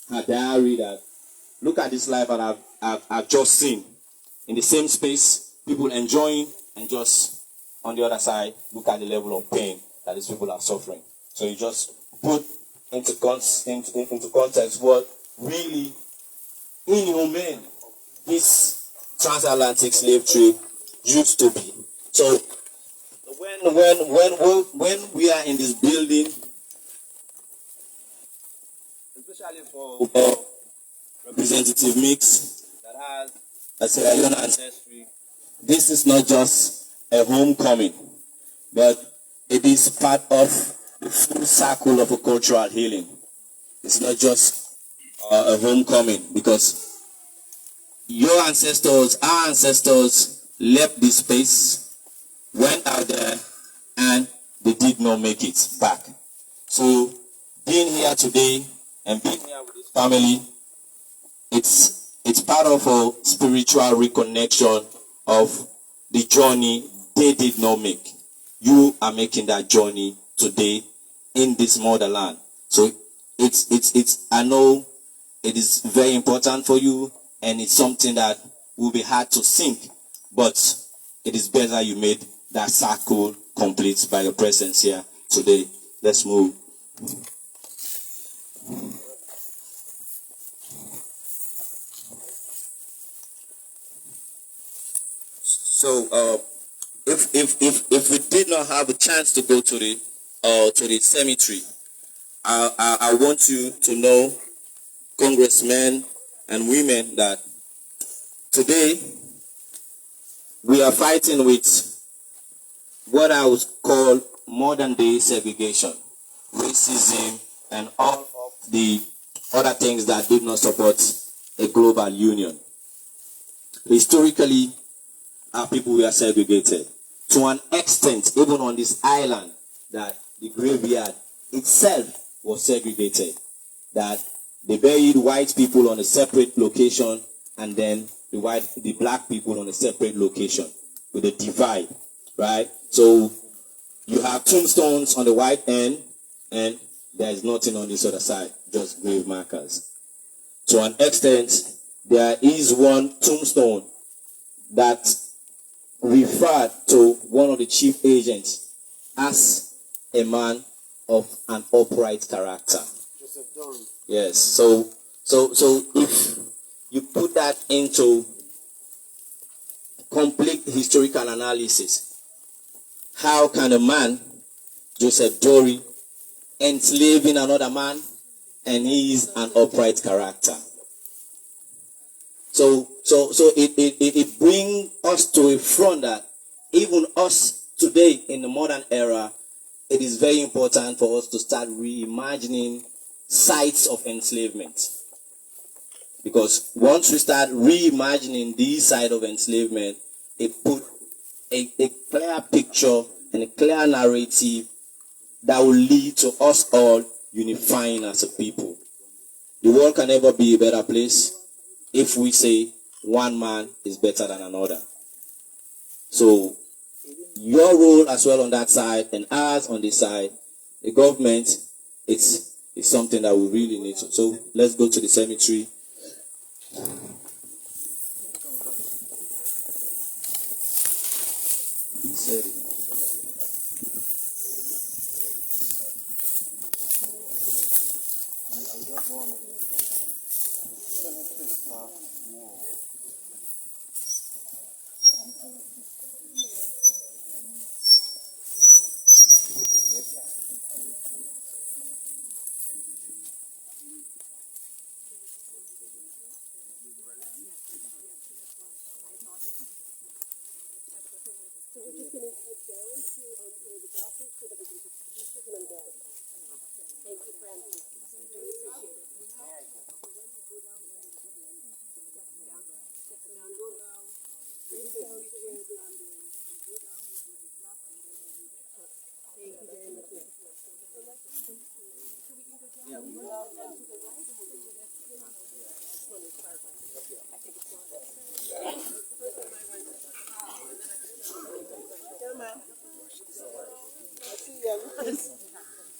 her diary that, look at this life that I've just seen. In the same space, people enjoying, and just on the other side, look at the level of pain that these people are suffering. So you just put into context what really inhumane this transatlantic slave trade used to be. So when we are in this building, especially for representative mix that has a Sierra Leone ancestry, this is not just a homecoming, but it is part of the full circle of a cultural healing. It's not just a homecoming, because your ancestors, our ancestors, left this space, went out there, and they did not make it back. So being here today and being here with this family, it's part of a spiritual reconnection of the journey they did not make. You are making that journey today in this motherland. So it's I know it is very important for you, and it's something that will be hard to sink, but it is better you made that circle complete by your presence here today. Let's move. So if we did not have a chance to go to the cemetery, I want you to know, congressmen and women, that today we are fighting with what I would call modern day segregation, racism, and all of the other things that did not support a global union. Historically, our people were segregated to an extent, even on this island, that the graveyard itself was segregated, that they buried white people on a separate location, and then the black people on a separate location with a divide, right? So you have tombstones on the white end, and there is nothing on this other side, just grave markers. To an extent, there is one tombstone that referred to one of the chief agents as a man of an upright character. Yes. So if you put that into complete historical analysis, how can a man, Joseph Dory, enslaving another man, and he is an upright character? So it brings us to a front that even us today in the modern era, it is very important for us to start reimagining sites of enslavement. Because once we start reimagining these sites of enslavement, it put a clear picture and a clear narrative that will lead to us all unifying as a people. The world can never be a better place if we say one man is better than another. So your role as well on that side, and ours on this side, the government, it's something that we really need to. So let's go to the cemetery. He said it.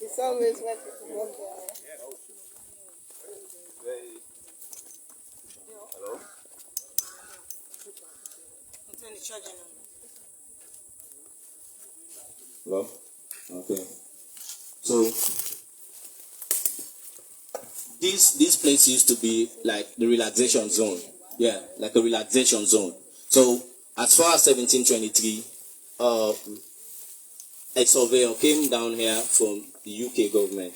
It's always worth it to walk there. Go. Okay. So this place used to be like the relaxation zone. Yeah, like a relaxation zone. So as far as 1723, a surveyor came down here from the UK government.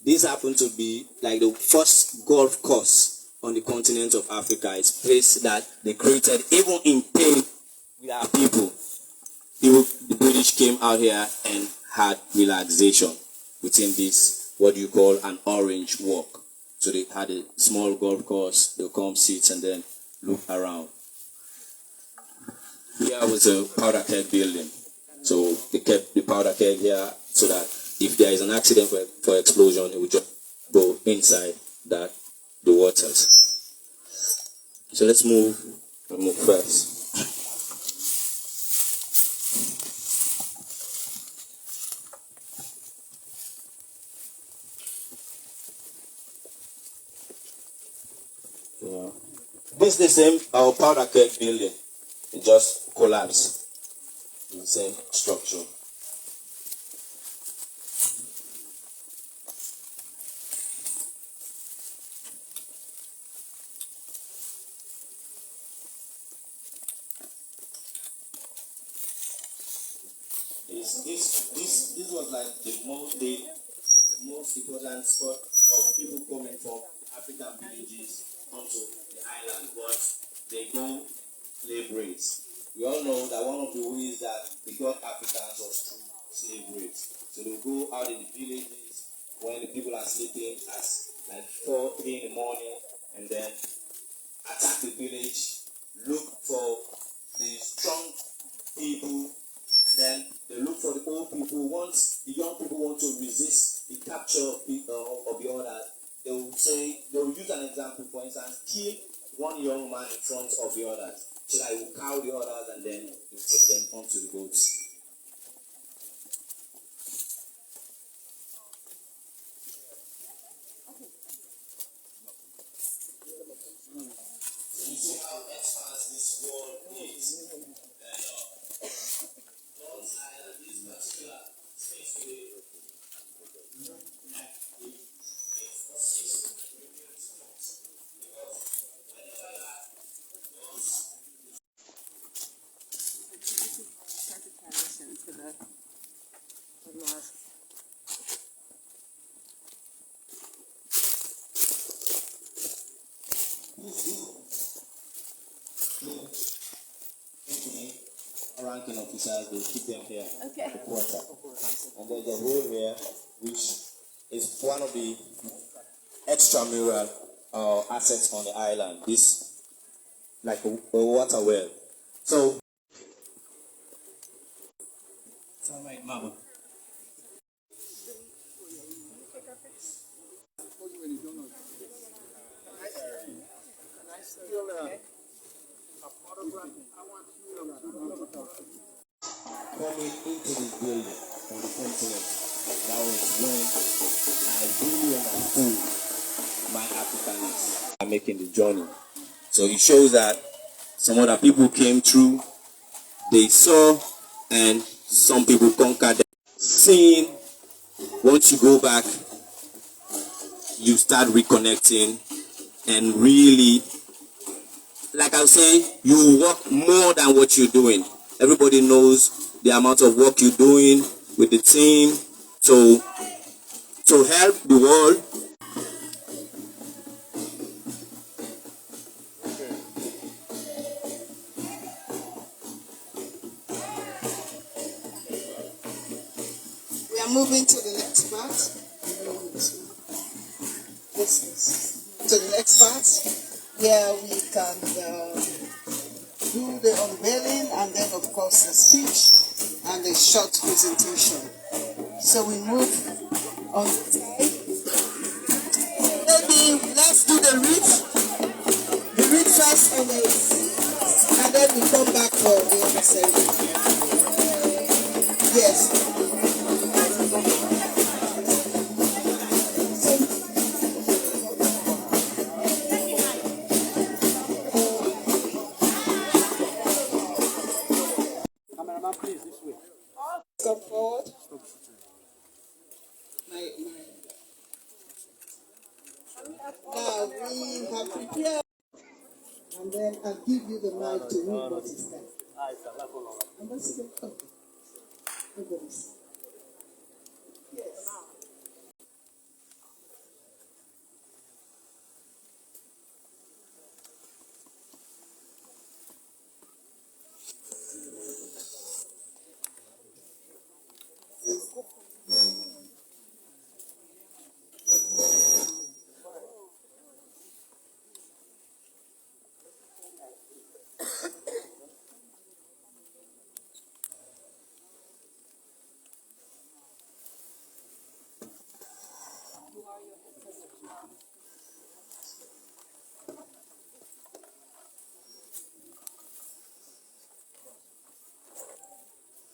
This happened to be like the first golf course on the continent of Africa. It's a place that they created even in pain with our people. The British came out here and had relaxation within this, what you call an orange walk. So they had a small golf course, they'll come sit and then look around. Here was a powder keg building. So they kept the powder keg here so that if there is an accident for explosion, it would just go inside the waters. So let's move first. Yeah. This is the same, our powder keg building. It just collapsed. It's the same structure. This was like the most important spot of people coming from African villages onto the island, but they go slave rates. We all know that one of the ways that they got Africans was through slave rates. So they go out in the villages when the people are sleeping at like 3 in the morning, and then attack the village, look for the strong people, and then they look for the old people. Once the young people want to resist the capture of the others, they will use an example. For instance, kill one young man in front of the others, so that he will cow the others and then you take them onto the boats. So you see how expansive this world is. Bunce Island, this particular space today, ranking officers, they keep them here for quarter. And there's a hole here, which is one of the extramural assets on the island. This, like a water well. So, it's all right, Mama. Coming into this building on the continent, that was when I really understood my Africanness. I'm making the journey. So it shows that some other people came through, they saw, and some people conquered them. Seeing, once you go back, you start reconnecting and really, like I say, you work more than what you're doing. Everybody knows the amount of work you're doing with the team to help the world. We are moving to the next part. To the next part, where we can do the unveiling and then, of course, the speech and the short presentation. So we move on. Maybe let's do the read first, and then we come back for the other ceremony. Yes. Come forward. Now we have prepared, and then I'll give you the mic to read what is there. Ambassador, okay. Nobody's. Yes.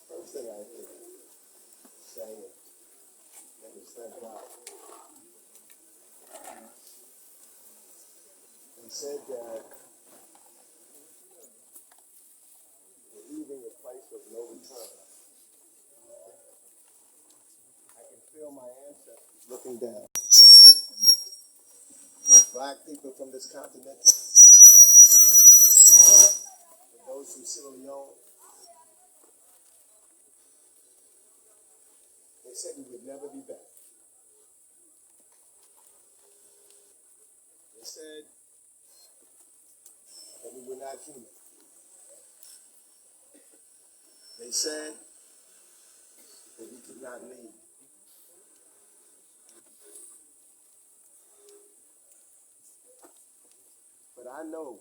First thing I have to say is thank God. He said that we're leaving a place of no return. I can feel my ancestors looking down. Black people from this continent, and those from Sierra Leone, they said we would never be back. They said that we were not human. They said that we could not leave. But I know,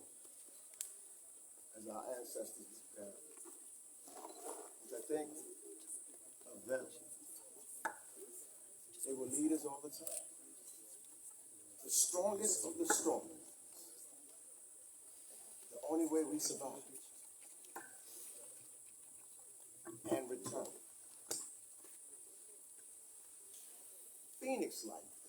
as our ancestors prepare, as I think of them, they will lead us all the time. The strongest of the strong. The only way we survive and return. Phoenix life